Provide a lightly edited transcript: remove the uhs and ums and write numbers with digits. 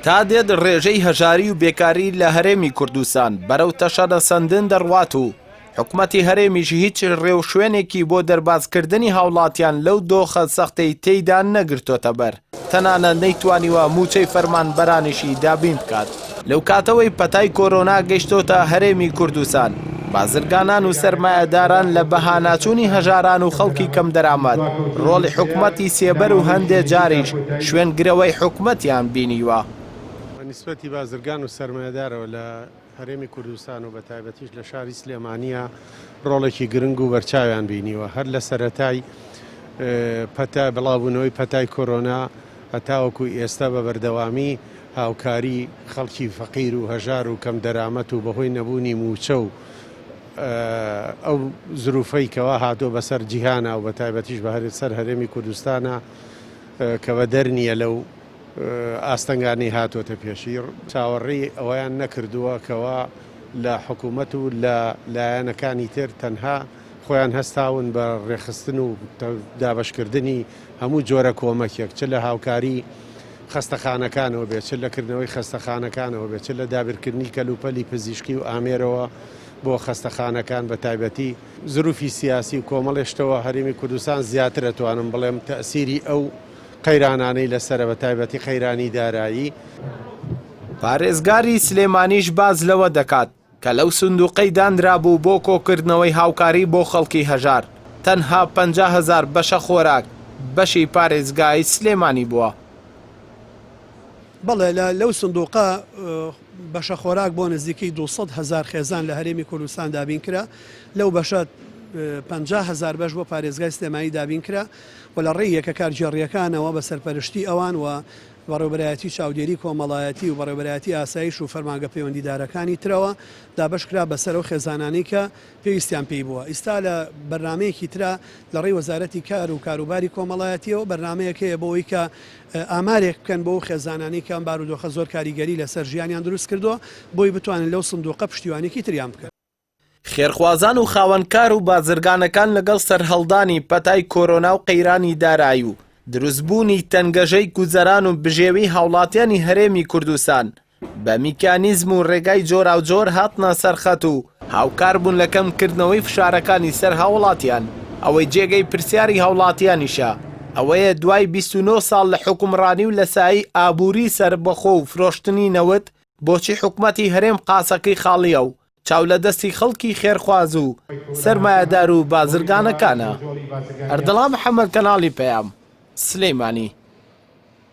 تا دێت ڕێژەی هەژاری و بێکاری لە هەرێمی کوردستان بەرەو تەشەدە سەندن دەڕوات و حکومەتی هەرێمیش هیچ ڕێو شوێنێکی بۆ دەربازکردنی هاوڵاتیان لەو دۆخە سەختەی تێیدا نەگرتۆتە بەر، تەنانەت نەیتوانیوە موچەی فەرمانبەرانیشی دابین بکات. لەو کاتەوەی پەتای کۆرۆنا گەیشتۆتە هەرێمی کوردستان، بازرگانان و سەرمایەداران لە بەهاناچوونی هەژاران و خەڵکی کەم دەرامەت ڕۆڵی حکومەتی سێبەر و هەندێک جاریش شوێنگرەوەی حکومەتیان بینیوە. نسبەتی بازرگان و سەرمایەدارەوە لە هەرێمی کوردستان و بە تایبەتیش لە شاری سلێمانیە ڕۆڵێکی گرنگ و بەرچاویان بینیوە، هەر لە سەرەتای بڵاوبوونەوەی پەتای کۆرۆنا هەتاوەکو ئێستا بە بەردەوامی هاوکاری خەڵکی فەقیر و هەژار و کەم دەرامەت و بەهۆی نەبوونی موچە و ئەو زروفەی کەوا هاتۆ بەسەر جیهانە و بە تایبەتیش بە سەر هەرێمی کوردستانە کە بە دەرنیە لەو ئاستەنگانی هاتۆتە پێشی، چاوەڕێی ئەویان نەکردووە کەوا لە حکوومەت و لە لایەنەکانی تر تەنها خۆیان هەستاون بە ڕێخستن و دابشکردنی هەموو جۆرە کۆمەکێک، چ لە هاوکاری خەستەخانەکانەوە بێت، چ لەکردنەوەی خەستەخانەکانەوە بێت، چ لە دابرکردنی کەلوپەلی پزیشکی و ئامێرەوە بۆ خەستەخانەکان. بە تایبەتی زروفی سیاسی و کۆمەڵێشتەوە هەرێمی کوردستان زیاتر ئەتوانم بڵێم تەئسیری ئەو قەیرانانەی لەسرە بە تایبەتی قەیرانی دارایی. پارێزگاری سلێمانیش باز لەوە دەکات کە لەو سندوقەی دانرابوو بۆ کۆکردنەوەی هاوکاری بۆ خەڵکی هەژار تەنها 50,000 بەشە خۆراک بەشی پارێزگای سلێمانی بووە. بەڵێ لەو سندوقە بەشە خۆراک بۆ نزیکەی 200,000 خێزان لە هەرێمی کوردستان دابین کرا، لەو بەشە 50,000 بەش بۆ پارێزگای سلێمانی دابین کرا و لە ڕێی یەکە کارجێڕیەکانەوە بە سەرپەرشتی ئەوان و بەڕێوەبەرایەتی چاودێری کۆمەڵایەتی و بەڕێوەبەرایەتی ئاسایش و فەرمانگە پەیوەندیدارەکانی ترەوە دابش کرا بەسەر ئەو خێزانانەی کە پێویستیان پێی بووە. ئێستا لە بەرنمەیەکی ترا لە ڕێی وەزارەتی کار و کاروباری کۆمەڵایەتیەوە بەرنمەیەکەیە بۆەوەی کە ئامارێک بکەن بۆ خێزانانی کەم بارودۆخە زۆر کاریگەری لەسەر ژیانیان دروست کردووە بۆی بتوانن لەو سندوقە پشتیوانێکی تریان بکەن. خێرخوازان و خاوەنکار و بازرگانەکان لەگەڵ سەرهەڵدانی پەتای کۆرۆنا و قەیرانی دارایی و دروستبوونی تەنگەژەی گوزەران و بژێوی هاوڵاتیانی هەرێمی کوردستان بە میکانیزم و ڕێگای جۆراوجۆر هاتنە سەرخەت و هاوکار بوون لە کەمکردنەوەی فشارەکانی سەر هاوڵاتیان، ئەوەی جێگەی پرسیاری هاوڵاتیانیشە. ئەوەیە دوای 29 ساڵ لە حکومڕانی و لە سایی ئابووری سەربەخۆ و فرۆشتنی نەوت بۆچی حکومەتی هەرێم قاسەکەی خاڵیە و چاو لە دەستی خەڵکی خێرخواز و سەرمایەدار و بازرگانەکانە. ئەردەڵا محەممەد، کەناڵی پەیام، سلێمانی.